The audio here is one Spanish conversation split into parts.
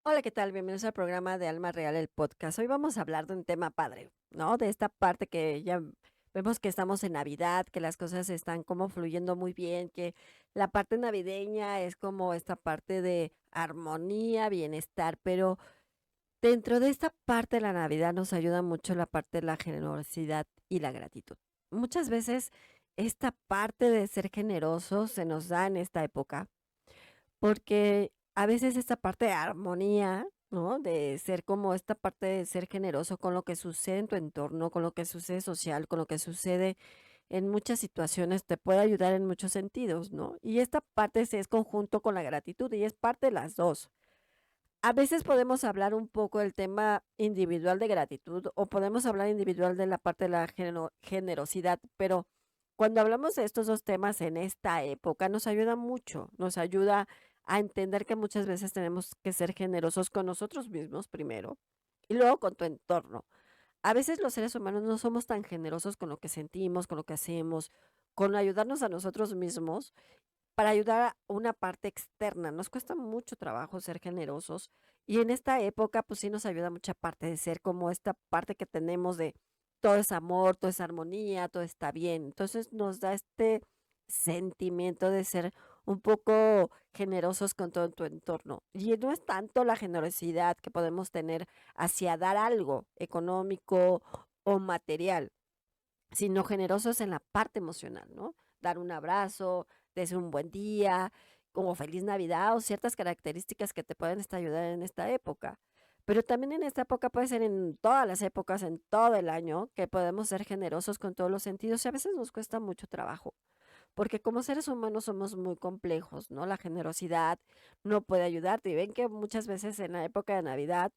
Hola, ¿qué tal? Bienvenidos al programa de Alma Real, el podcast. Hoy vamos a hablar de un tema padre, ¿no? De esta parte que ya vemos que estamos en Navidad, que las cosas están como fluyendo muy bien, que la parte navideña es como esta parte de armonía, bienestar, pero dentro de esta parte de la Navidad nos ayuda mucho la parte de la generosidad y la gratitud. Muchas veces esta parte de ser generosos se nos da en esta época porque a veces esta parte de armonía, ¿no? De ser como esta parte de ser generoso con lo que sucede en tu entorno, con lo que sucede social, con lo que sucede en muchas situaciones, te puede ayudar en muchos sentidos, ¿no? Y esta parte es conjunto con la gratitud y es parte de las dos. A veces podemos hablar un poco del tema individual de gratitud o podemos hablar individual de la parte de la generosidad, pero cuando hablamos de estos dos temas en esta época nos ayuda mucho, nos ayuda a entender que muchas veces tenemos que ser generosos con nosotros mismos primero y luego con tu entorno. A veces los seres humanos no somos tan generosos con lo que sentimos, con lo que hacemos, con ayudarnos a nosotros mismos para ayudar a una parte externa. Nos cuesta mucho trabajo ser generosos y en esta época, pues sí nos ayuda mucha parte de ser como esta parte que tenemos de todo es amor, todo es armonía, todo está bien. Entonces nos da este sentimiento de ser un poco generosos con todo tu entorno. Y no es tanto la generosidad que podemos tener hacia dar algo económico o material, sino generosos en la parte emocional, ¿no? Dar un abrazo, decir un buen día, como feliz Navidad o ciertas características que te pueden estar ayudar en esta época. Pero también en esta época puede ser en todas las épocas, en todo el año, que podemos ser generosos con todos los sentidos y a veces nos cuesta mucho trabajo, porque como seres humanos somos muy complejos, ¿no? La generosidad no puede ayudarte. Y ven que muchas veces en la época de Navidad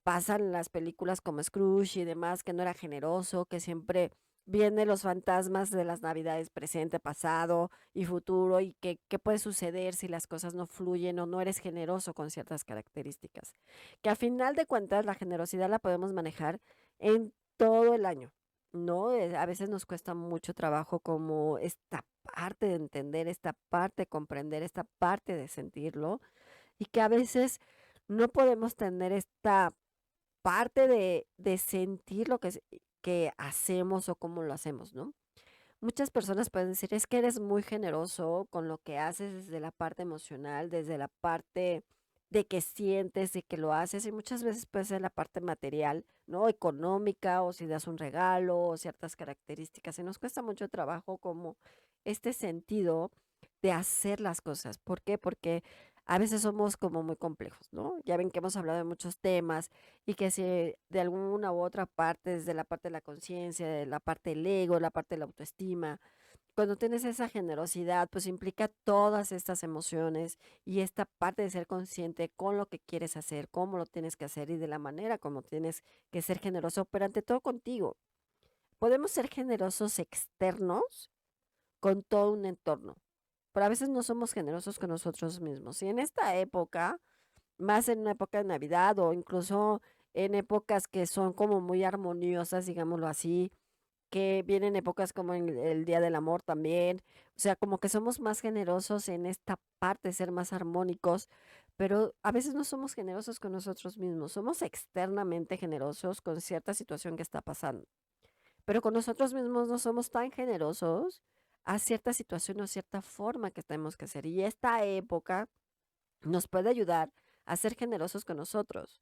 pasan las películas como Scrooge y demás, que no era generoso, que siempre vienen los fantasmas de las Navidades presente, pasado y futuro, y qué puede suceder si las cosas no fluyen o no eres generoso con ciertas características. Que a final de cuentas la generosidad la podemos manejar en todo el año. No, a veces nos cuesta mucho trabajo como esta parte de entender, esta parte de comprender, esta parte de sentirlo, y que a veces no podemos tener esta parte de sentir lo que hacemos o cómo lo hacemos, ¿no? Muchas personas pueden decir, es que eres muy generoso con lo que haces desde la parte emocional, desde la parte de que sientes, de que lo haces, y muchas veces puede ser la parte material, ¿no? Económica, o si das un regalo, o ciertas características. Y nos cuesta mucho trabajo como este sentido de hacer las cosas. ¿Por qué? Porque a veces somos como muy complejos, ¿no? Ya ven que hemos hablado de muchos temas y que si de alguna u otra parte, desde la parte de la conciencia, de la parte del ego, la parte de la autoestima, cuando tienes esa generosidad, pues implica todas estas emociones y esta parte de ser consciente con lo que quieres hacer, cómo lo tienes que hacer y de la manera como tienes que ser generoso, pero ante todo contigo. Podemos ser generosos externos con todo un entorno, pero a veces no somos generosos con nosotros mismos. Y en esta época, más en una época de Navidad o incluso en épocas que son como muy armoniosas, digámoslo así, que vienen épocas como en el Día del Amor también, o sea, como que somos más generosos en esta parte, ser más armónicos, pero a veces no somos generosos con nosotros mismos, somos externamente generosos con cierta situación que está pasando, pero con nosotros mismos no somos tan generosos a cierta situación o cierta forma que tenemos que hacer. Y esta época nos puede ayudar a ser generosos con nosotros,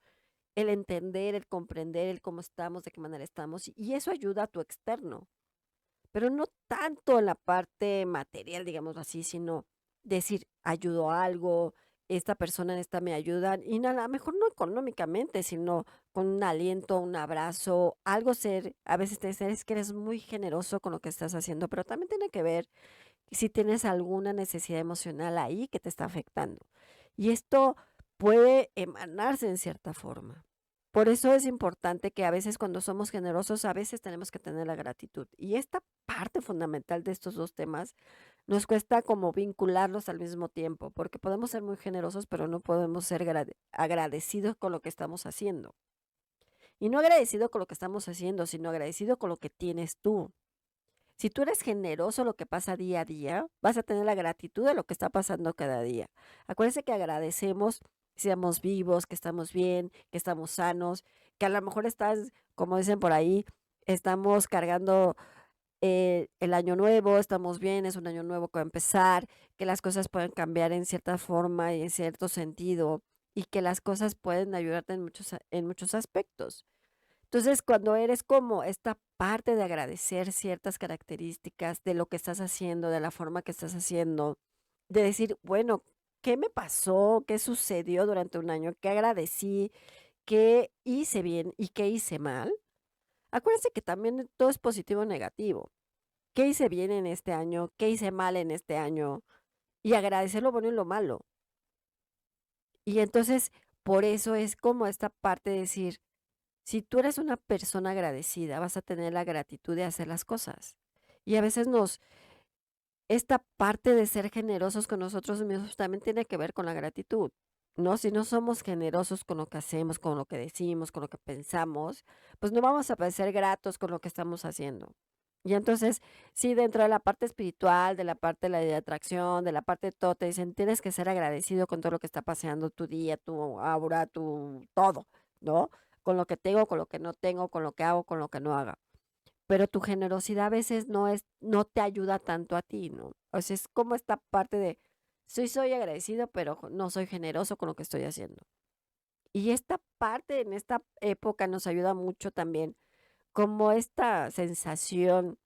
el entender, el comprender, el cómo estamos, de qué manera estamos, y eso ayuda a tu externo, pero no tanto en la parte material, digámoslo así, sino decir, ayudo a algo, esta persona en esta me ayuda, y a lo mejor no económicamente, sino con un aliento, un abrazo, algo ser, a veces te dicen, es que eres muy generoso con lo que estás haciendo, pero también tiene que ver si tienes alguna necesidad emocional ahí que te está afectando. Y esto puede emanarse en cierta forma. Por eso es importante que a veces cuando somos generosos, a veces tenemos que tener la gratitud. Y esta parte fundamental de estos dos temas nos cuesta como vincularlos al mismo tiempo, porque podemos ser muy generosos, pero no podemos ser agradecidos con lo que estamos haciendo. Y no agradecido con lo que estamos haciendo, sino agradecido con lo que tienes tú. Si tú eres generoso lo que pasa día a día, vas a tener la gratitud de lo que está pasando cada día. Acuérdense que agradecemos que estamos vivos, que estamos bien, que estamos sanos, que a lo mejor estás, como dicen por ahí, estamos cargando el año nuevo, estamos bien, es un año nuevo que va a empezar, que las cosas pueden cambiar en cierta forma y en cierto sentido, y que las cosas pueden ayudarte en muchos aspectos. Entonces, cuando eres como esta parte de agradecer ciertas características de lo que estás haciendo, de la forma que estás haciendo, de decir, bueno, ¿qué me pasó? ¿Qué sucedió durante un año? ¿Qué agradecí? ¿Qué hice bien y qué hice mal? Acuérdense que también todo es positivo o negativo. ¿Qué hice bien en este año? ¿Qué hice mal en este año? Y agradecer lo bueno y lo malo. Y entonces, por eso es como esta parte de decir, si tú eres una persona agradecida, vas a tener la gratitud de hacer las cosas. Y a veces esta parte de ser generosos con nosotros mismos también tiene que ver con la gratitud, ¿no? Si no somos generosos con lo que hacemos, con lo que decimos, con lo que pensamos, pues no vamos a ser gratos con lo que estamos haciendo. Y entonces, sí, dentro de la parte espiritual, de la parte de la ley de atracción, de la parte de todo, te dicen, tienes que ser agradecido con todo lo que está pasando, tu día, tu aura, tu todo, ¿no? Con lo que tengo, con lo que no tengo, con lo que hago, con lo que no haga. Pero tu generosidad a veces no te ayuda tanto a ti, ¿no? O sea, es como esta parte de, soy agradecido, pero no soy generoso con lo que estoy haciendo. Y esta parte en esta época nos ayuda mucho también, como esta sensación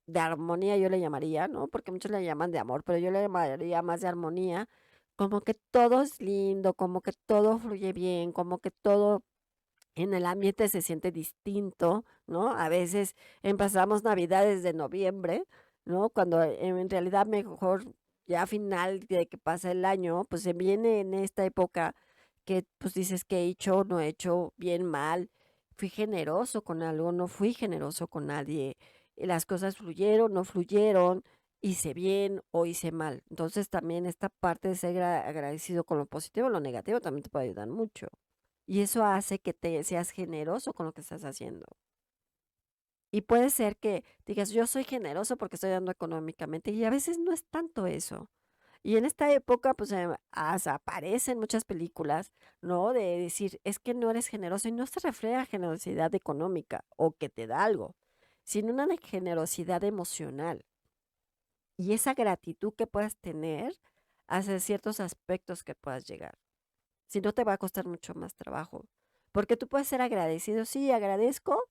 de armonía, yo le llamaría, ¿no? Porque muchos le llaman de amor, pero yo le llamaría más de armonía, como que todo es lindo, como que todo fluye bien, como que todo en el ambiente se siente distinto, ¿no? A veces empezamos Navidad desde noviembre, ¿no? Cuando en realidad mejor ya a final de que pasa el año, pues se viene en esta época que pues dices que he hecho, no he hecho, bien, mal, fui generoso con algo, no fui generoso con nadie, las cosas fluyeron, no fluyeron, hice bien o hice mal. Entonces también esta parte de ser agradecido con lo positivo, lo negativo también te puede ayudar mucho. Y eso hace que te seas generoso con lo que estás haciendo. Y puede ser que digas, yo soy generoso porque estoy dando económicamente, y a veces no es tanto eso. Y en esta época, pues aparecen muchas películas, ¿no? De decir, es que no eres generoso y no se refleja generosidad económica o que te da algo, sino una generosidad emocional. Y esa gratitud que puedas tener hacia ciertos aspectos que puedas llegar. Si no, te va a costar mucho más trabajo. Porque tú puedes ser agradecido, sí, agradezco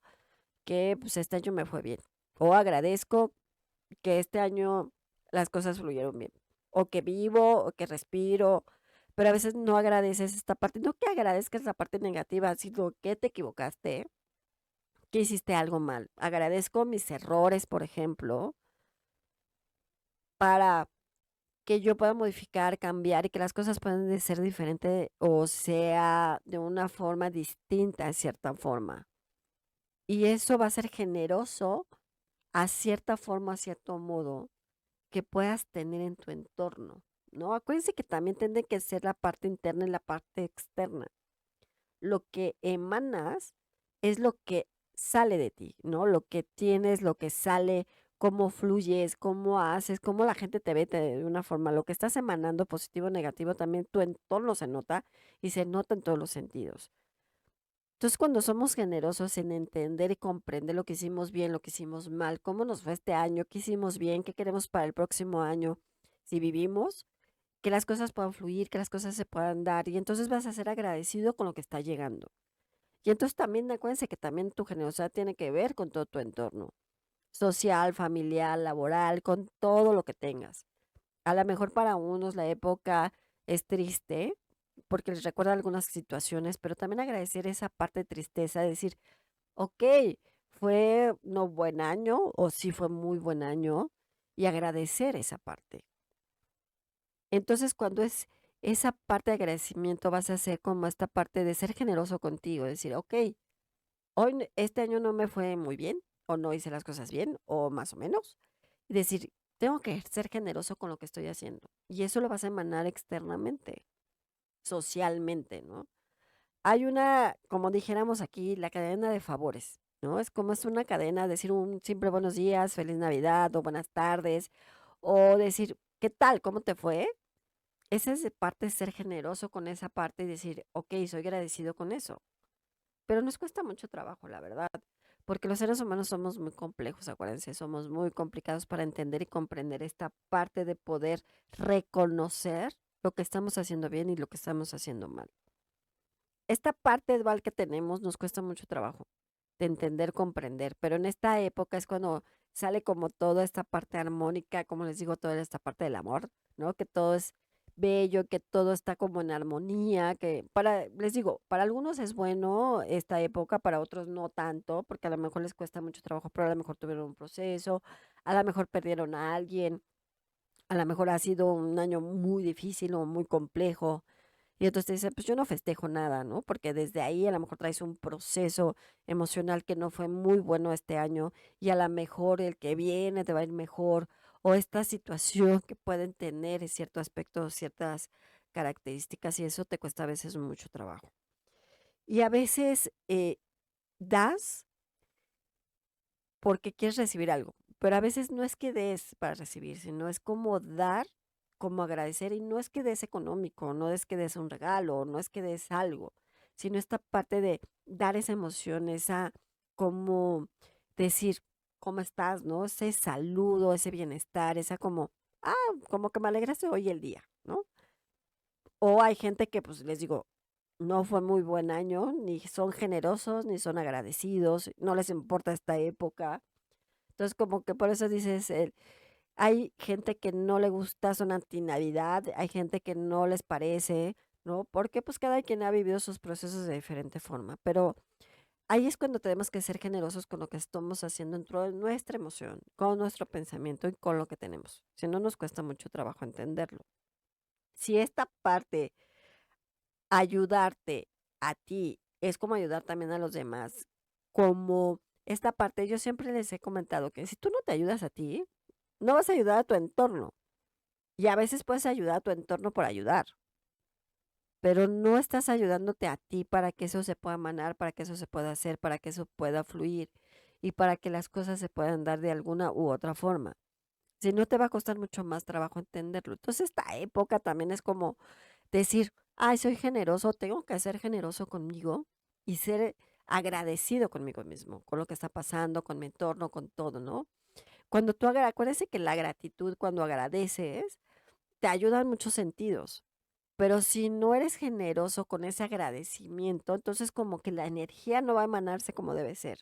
que pues este año me fue bien. O agradezco que este año las cosas fluyeron bien. O que vivo, o que respiro. Pero a veces no agradeces esta parte. No que agradezcas la parte negativa, sino que te equivocaste, que hiciste algo mal. Agradezco mis errores, por ejemplo, para que yo pueda modificar, cambiar y que las cosas puedan ser diferentes o sea de una forma distinta, en cierta forma. Y eso va a ser generoso a cierta forma, a cierto modo, que puedas tener en tu entorno, ¿no? Acuérdense que también tiene que ser la parte interna y la parte externa. Lo que emanas es lo que sale de ti, ¿no? Lo que tienes, lo que sale, cómo fluyes, cómo haces, cómo la gente te ve de una forma. Lo que estás emanando, positivo o negativo, también tu entorno se nota y se nota en todos los sentidos. Entonces, cuando somos generosos en entender y comprender lo que hicimos bien, lo que hicimos mal, cómo nos fue este año, qué hicimos bien, qué queremos para el próximo año, si vivimos, que las cosas puedan fluir, que las cosas se puedan dar, y entonces vas a ser agradecido con lo que está llegando. Y entonces también acuérdense que también tu generosidad tiene que ver con todo tu entorno, social, familiar, laboral, con todo lo que tengas. A lo mejor para unos la época es triste porque les recuerda algunas situaciones, pero también agradecer esa parte de tristeza, decir, ok, fue no buen año o sí fue muy buen año y agradecer esa parte. Entonces, cuando es esa parte de agradecimiento, vas a hacer como esta parte de ser generoso contigo, decir, ok, hoy este año no me fue muy bien o no hice las cosas bien o más o menos. Y decir, tengo que ser generoso con lo que estoy haciendo. Y eso lo vas a emanar externamente, socialmente, ¿no? Hay una, como dijéramos aquí, la cadena de favores, ¿no? Es como es una cadena, decir un simple buenos días, feliz Navidad o buenas tardes, o decir, ¿qué tal? ¿Cómo te fue? esa es de parte de ser generoso con esa parte y decir, ok, soy agradecido con eso. Pero nos cuesta mucho trabajo, la verdad, porque los seres humanos somos muy complejos, acuérdense, somos muy complicados para entender y comprender esta parte de poder reconocer lo que estamos haciendo bien y lo que estamos haciendo mal. Esta parte dual que tenemos nos cuesta mucho trabajo de entender, comprender, pero en esta época es cuando sale como toda esta parte armónica, como les digo, toda esta parte del amor, ¿no? Que todo es bello, que todo está como en armonía, que para, les digo, para algunos es bueno esta época, para otros no tanto, porque a lo mejor les cuesta mucho trabajo, pero a lo mejor tuvieron un proceso, a lo mejor perdieron a alguien, a lo mejor ha sido un año muy difícil o muy complejo, y entonces te dicen, pues yo no festejo nada, ¿no? Porque desde ahí a lo mejor traes un proceso emocional que no fue muy bueno este año y a lo mejor el que viene te va a ir mejor o esta situación que pueden tener en cierto aspecto, ciertas características y eso te cuesta a veces mucho trabajo. Y a veces das porque quieres recibir algo, pero a veces no es que des para recibir, sino es como dar, como agradecer, y no es que des económico, no es que des un regalo, no es que des algo, sino esta parte de dar esa emoción, esa como decir, ¿cómo estás? ¿No? Ese saludo, ese bienestar, esa como, ah, como que me alegraste hoy el día, ¿no? O hay gente que, pues les digo, no fue muy buen año, ni son generosos, ni son agradecidos, no les importa esta época, entonces, como que por eso dices, hay gente que no le gusta, son antinavidad, hay gente que no les parece, ¿no? Porque pues cada quien ha vivido sus procesos de diferente forma, pero ahí es cuando tenemos que ser generosos con lo que estamos haciendo dentro de nuestra emoción, con nuestro pensamiento y con lo que tenemos. Si no, nos cuesta mucho trabajo entenderlo. Si esta parte, ayudarte a ti, es como ayudar también a los demás, como esta parte, yo siempre les he comentado que si tú no te ayudas a ti, no vas a ayudar a tu entorno. Y a veces puedes ayudar a tu entorno por ayudar, pero no estás ayudándote a ti para que eso se pueda manar, para que eso se pueda hacer, para que eso pueda fluir y para que las cosas se puedan dar de alguna u otra forma. Si no, te va a costar mucho más trabajo entenderlo. Entonces, esta época también es como decir, ay, soy generoso, tengo que ser generoso conmigo y ser agradecido conmigo mismo, con lo que está pasando, con mi entorno, con todo, ¿no? Cuando tú acuérdense que la gratitud, cuando agradeces, te ayuda en muchos sentidos, pero si no eres generoso con ese agradecimiento, entonces como que la energía no va a emanarse como debe ser.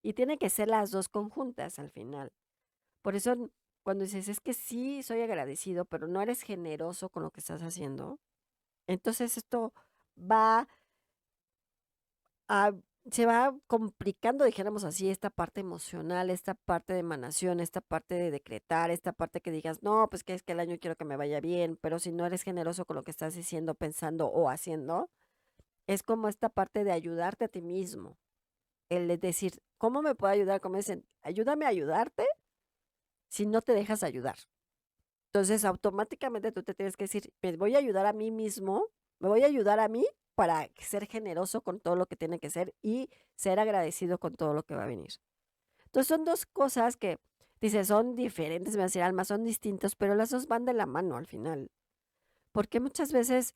Y tiene que ser las dos conjuntas al final. Por eso cuando dices, es que sí, soy agradecido, pero no eres generoso con lo que estás haciendo, entonces esto va Ah, se va complicando, dijéramos así, esta parte emocional, esta parte de emanación, esta parte de decretar, esta parte que digas, no, pues que es que el año quiero que me vaya bien, pero si no eres generoso con lo que estás diciendo, pensando o haciendo, es como esta parte de ayudarte a ti mismo, el de decir, ¿cómo me puedo ayudar? Como dicen, ayúdame a ayudarte si no te dejas ayudar. Entonces, automáticamente tú te tienes que decir, me voy a ayudar a mí mismo, me voy a ayudar a mí para ser generoso con todo lo que tiene que ser y ser agradecido con todo lo que va a venir. Entonces, son dos cosas que, dice, son diferentes, me va a decir Alma, son distintos, pero las dos van de la mano al final. Porque muchas veces,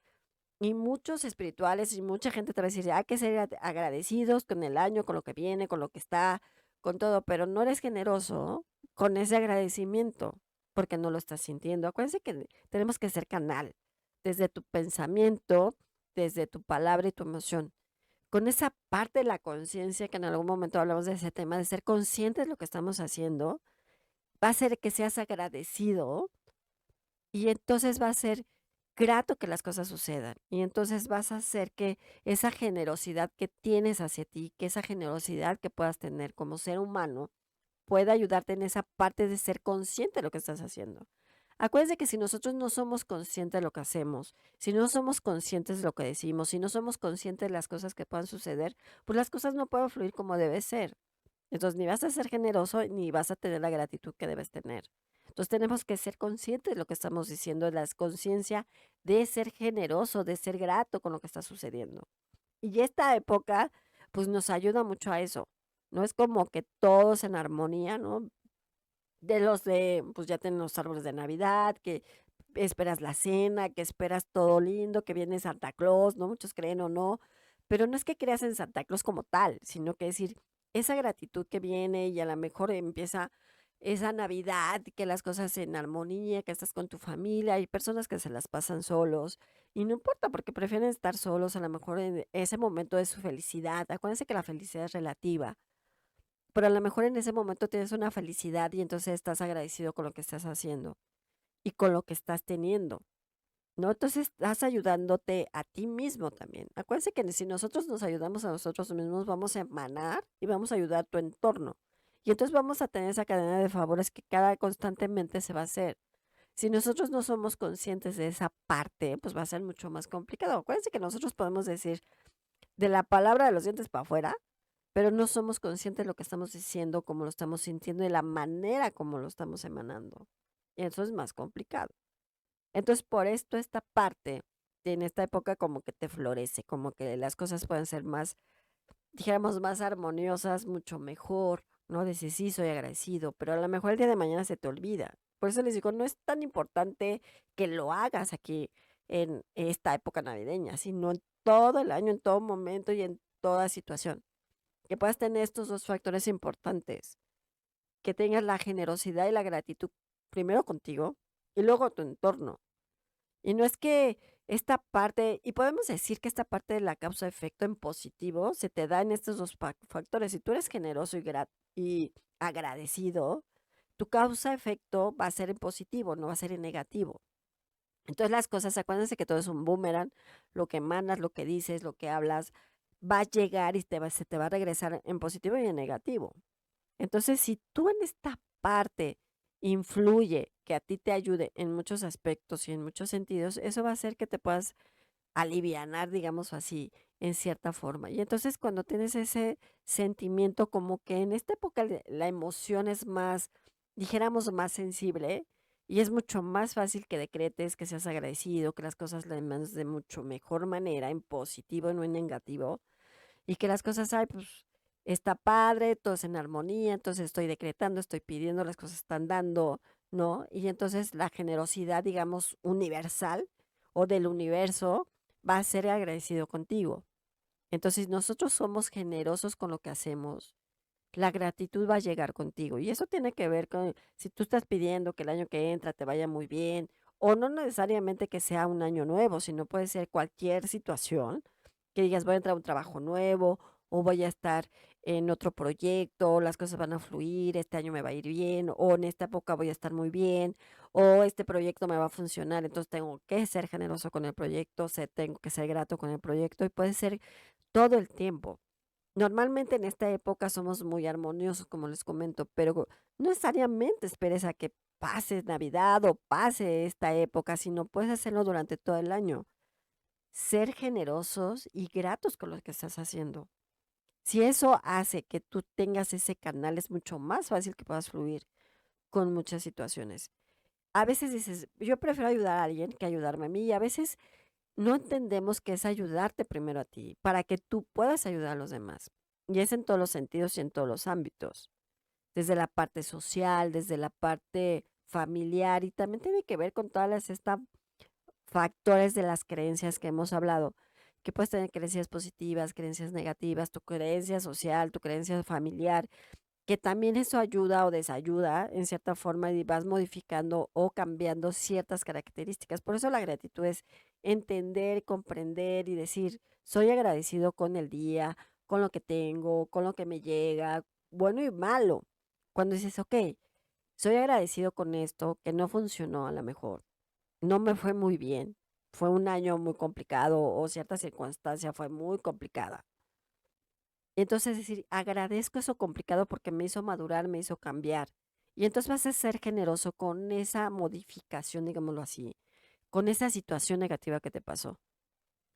y muchos espirituales y mucha gente te va a decir, hay que ser agradecidos con el año, con lo que viene, con lo que está, con todo, pero no eres generoso con ese agradecimiento porque no lo estás sintiendo. Acuérdense que tenemos que ser canal desde tu pensamiento, desde tu palabra y tu emoción. Con esa parte de la conciencia que en algún momento hablamos de ese tema, de ser conscientes de lo que estamos haciendo, va a ser que seas agradecido y entonces va a ser grato que las cosas sucedan. Y entonces vas a hacer que esa generosidad que tienes hacia ti, que esa generosidad que puedas tener como ser humano, pueda ayudarte en esa parte de ser consciente de lo que estás haciendo. Acuérdense que si nosotros no somos conscientes de lo que hacemos, si no somos conscientes de lo que decimos, si no somos conscientes de las cosas que puedan suceder, pues las cosas no pueden fluir como debe ser. Entonces, ni vas a ser generoso ni vas a tener la gratitud que debes tener. Entonces, tenemos que ser conscientes de lo que estamos diciendo, de la conciencia de ser generoso, de ser grato con lo que está sucediendo. Y esta época, pues nos ayuda mucho a eso. No es como que todos en armonía, ¿no? Pues ya tienen los árboles de Navidad, que esperas la cena, que esperas todo lindo, que viene Santa Claus, ¿no? Muchos creen o no, pero no es que creas en Santa Claus como tal, sino que decir, esa gratitud que viene y a lo mejor empieza esa Navidad, que las cosas en armonía, que estás con tu familia, hay personas que se las pasan solos y no importa porque prefieren estar solos, a lo mejor en ese momento de su felicidad. Acuérdense que la felicidad es relativa, pero a lo mejor en ese momento tienes una felicidad y entonces estás agradecido con lo que estás haciendo y con lo que estás teniendo, ¿no? Entonces estás ayudándote a ti mismo también. Acuérdense que si nosotros nos ayudamos a nosotros mismos, vamos a emanar y vamos a ayudar a tu entorno. Y entonces vamos a tener esa cadena de favores que cada constantemente se va a hacer. Si nosotros no somos conscientes de esa parte, pues va a ser mucho más complicado. Acuérdense que nosotros podemos decir de la palabra de los dientes para afuera, pero no somos conscientes de lo que estamos diciendo, cómo lo estamos sintiendo y la manera como lo estamos emanando. Y eso es más complicado. Entonces, por esto esta parte, en esta época como que te florece, como que las cosas pueden ser más, dijéramos, más armoniosas, mucho mejor, ¿no? Dices, sí, soy agradecido, pero a lo mejor el día de mañana se te olvida. Por eso les digo, no es tan importante que lo hagas aquí en esta época navideña, sino en todo el año, en todo momento y en toda situación. Que puedas tener estos dos factores importantes, que tengas la generosidad y la gratitud primero contigo y luego tu entorno. Y no es que esta parte, y podemos decir que esta parte de la causa-efecto en positivo se te da en estos dos factores. Si tú eres generoso y agradecido, tu causa-efecto va a ser en positivo, no va a ser en negativo. Entonces las cosas, acuérdense que todo es un boomerang, lo que mandas, lo que dices, lo que hablas, va a llegar y se te va a regresar en positivo y en negativo. Entonces, si tú en esta parte influye que a ti te ayude en muchos aspectos y en muchos sentidos, eso va a hacer que te puedas alivianar, digamos así, en cierta forma. Y entonces cuando tienes ese sentimiento como que en esta época la emoción es más, dijéramos, más sensible y es mucho más fácil que decretes, que seas agradecido, que las cosas las mandes de mucho mejor manera, en positivo, no en negativo y que las cosas, ay, pues está padre, todo es en armonía, entonces estoy decretando, estoy pidiendo, las cosas están dando, ¿no? Y entonces la generosidad, digamos, universal o del universo va a ser agradecido contigo. Entonces, nosotros somos generosos con lo que hacemos. La gratitud va a llegar contigo. Y eso tiene que ver con si tú estás pidiendo que el año que entra te vaya muy bien, o no necesariamente que sea un año nuevo, sino puede ser cualquier situación que digas, voy a entrar a un trabajo nuevo, o voy a estar en otro proyecto, las cosas van a fluir, este año me va a ir bien, o en esta época voy a estar muy bien, o este proyecto me va a funcionar, entonces tengo que ser generoso con el proyecto, tengo que ser grato con el proyecto, y puede ser todo el tiempo. Normalmente en esta época somos muy armoniosos, como les comento, pero no necesariamente esperes a que pase Navidad o pase esta época, sino puedes hacerlo durante todo el año. Ser generosos y gratos con lo que estás haciendo. Si eso hace que tú tengas ese canal, es mucho más fácil que puedas fluir con muchas situaciones. A veces dices, yo prefiero ayudar a alguien que ayudarme a mí, y a veces no entendemos que es ayudarte primero a ti, para que tú puedas ayudar a los demás. Y es en todos los sentidos y en todos los ámbitos, desde la parte social, desde la parte familiar, y también tiene que ver con todas estas factores de las creencias que hemos hablado, que puedes tener creencias positivas, creencias negativas, tu creencia social, tu creencia familiar, que también eso ayuda o desayuda en cierta forma y vas modificando o cambiando ciertas características. Por eso la gratitud es entender, comprender y decir, soy agradecido con el día, con lo que tengo, con lo que me llega, bueno y malo. Cuando dices, ok, soy agradecido con esto, que no funcionó a lo mejor, no me fue muy bien, fue un año muy complicado o cierta circunstancia fue muy complicada. Entonces, decir, agradezco eso complicado porque me hizo madurar, me hizo cambiar. Y entonces vas a ser generoso con esa modificación, digámoslo así, con esa situación negativa que te pasó.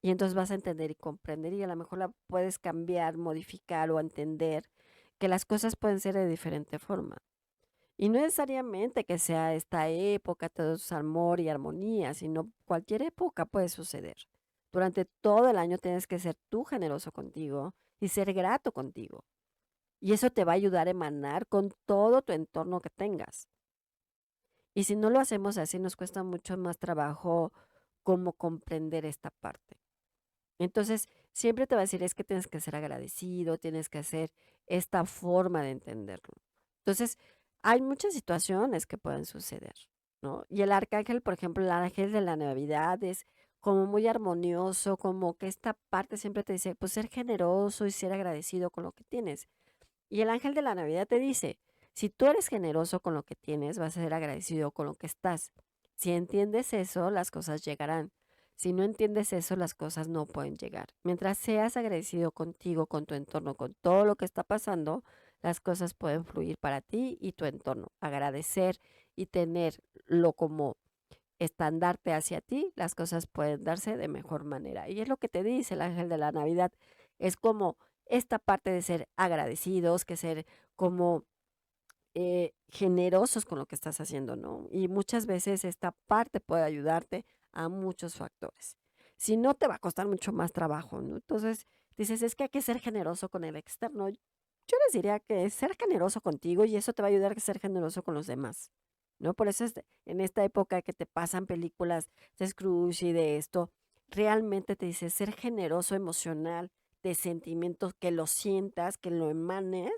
Y entonces vas a entender y comprender y a lo mejor la puedes cambiar, modificar o entender que las cosas pueden ser de diferente forma. Y no necesariamente que sea esta época, todo es amor y armonía, sino cualquier época puede suceder. Durante todo el año tienes que ser tú generoso contigo y ser grato contigo. Y eso te va a ayudar a emanar con todo tu entorno que tengas. Y si no lo hacemos así, nos cuesta mucho más trabajo como comprender esta parte. Entonces, siempre te va a decir, es que tienes que ser agradecido, tienes que hacer esta forma de entenderlo. Entonces, hay muchas situaciones que pueden suceder, ¿no? Y el arcángel, por ejemplo, el ángel de la Navidad es como muy armonioso, como que esta parte siempre te dice, pues ser generoso y ser agradecido con lo que tienes. Y el ángel de la Navidad te dice, si tú eres generoso con lo que tienes, vas a ser agradecido con lo que estás. Si entiendes eso, las cosas llegarán. Si no entiendes eso, las cosas no pueden llegar. Mientras seas agradecido contigo, con tu entorno, con todo lo que está pasando, las cosas pueden fluir para ti y tu entorno. Agradecer y tenerlo como estandarte hacia ti, las cosas pueden darse de mejor manera. Y es lo que te dice el ángel de la Navidad. Es como esta parte de ser agradecidos, que ser como generosos con lo que estás haciendo, ¿no? Y muchas veces esta parte puede ayudarte a muchos factores. Si no, te va a costar mucho más trabajo, ¿no? Entonces, dices, es que hay que ser generoso con el externo. Yo les diría que es ser generoso contigo y eso te va a ayudar a ser generoso con los demás, ¿no? Por eso en esta época que te pasan películas de Scrooge y de esto, realmente te dice ser generoso emocional, de sentimientos, que lo sientas, que lo emanes,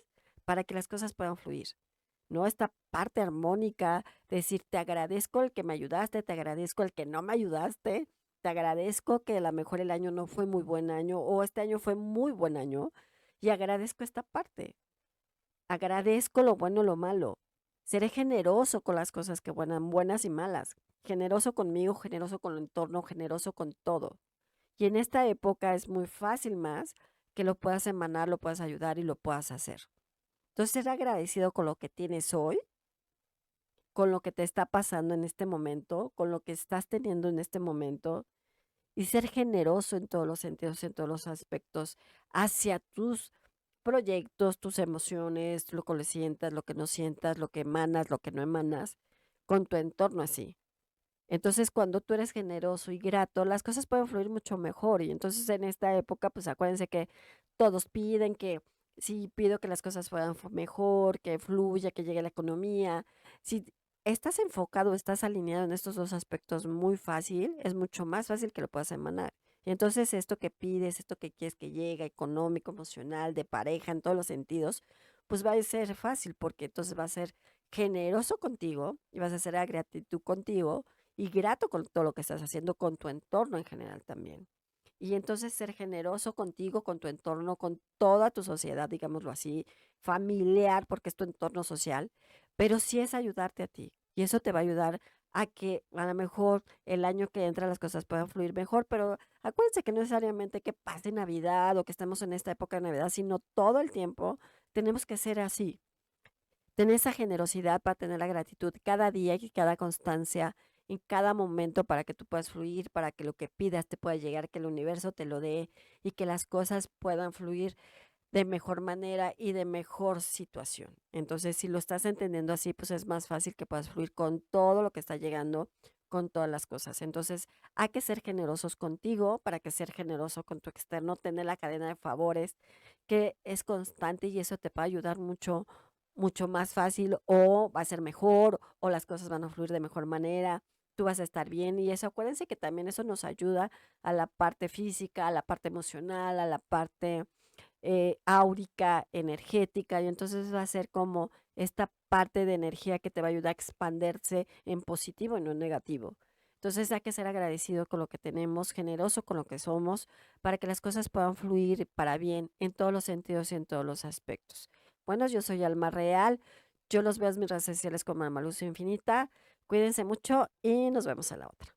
para que las cosas puedan fluir. ¿No? Esta parte armónica, decir, te agradezco el que me ayudaste, te agradezco el que no me ayudaste, te agradezco que a lo mejor el año no fue muy buen año o este año fue muy buen año y agradezco esta parte. Agradezco lo bueno, lo malo. Seré generoso con las cosas que buenas, buenas y malas. Generoso conmigo, generoso con el entorno, generoso con todo. Y en esta época es muy fácil más que lo puedas emanar, lo puedas ayudar y lo puedas hacer. Entonces, ser agradecido con lo que tienes hoy, con lo que te está pasando en este momento, con lo que estás teniendo en este momento y ser generoso en todos los sentidos, en todos los aspectos, hacia tus proyectos, tus emociones, lo que le sientas, lo que no sientas, lo que emanas, lo que no emanas, con tu entorno así. Entonces, cuando tú eres generoso y grato, las cosas pueden fluir mucho mejor. Y entonces en esta época, pues acuérdense que todos piden que si pido que las cosas fueran mejor, que fluya, que llegue la economía. Si estás enfocado, estás alineado en estos dos aspectos muy fácil, es mucho más fácil que lo puedas emanar. Y entonces esto que pides, esto que quieres que llegue, económico, emocional, de pareja, en todos los sentidos, pues va a ser fácil porque entonces va a ser generoso contigo y vas a hacer a gratitud contigo y grato con todo lo que estás haciendo, con tu entorno en general también. Y entonces ser generoso contigo, con tu entorno, con toda tu sociedad, digámoslo así, familiar, porque es tu entorno social, pero sí es ayudarte a ti. Y eso te va a ayudar a que a lo mejor el año que entra las cosas puedan fluir mejor, pero acuérdense que no necesariamente que pase Navidad o que estemos en esta época de Navidad, sino todo el tiempo tenemos que ser así. Tener esa generosidad para tener la gratitud cada día y cada constancia, en cada momento para que tú puedas fluir, para que lo que pidas te pueda llegar, que el universo te lo dé y que las cosas puedan fluir de mejor manera y de mejor situación. Entonces, si lo estás entendiendo así, pues es más fácil que puedas fluir con todo lo que está llegando, con todas las cosas. Entonces, hay que ser generosos contigo para que ser generoso con tu externo, tener la cadena de favores que es constante y eso te va a ayudar mucho, mucho más fácil o va a ser mejor o las cosas van a fluir de mejor manera. Tú vas a estar bien y eso, acuérdense que también eso nos ayuda a la parte física, a la parte emocional, a la parte áurica, energética, y entonces va a ser como esta parte de energía que te va a ayudar a expandirse en positivo y no en negativo. Entonces hay que ser agradecido con lo que tenemos, generoso con lo que somos, para que las cosas puedan fluir para bien en todos los sentidos y en todos los aspectos. Bueno, yo soy Alma Real, yo los veo en mis redes sociales como Alma Luz Infinita. Cuídense mucho y nos vemos a la otra.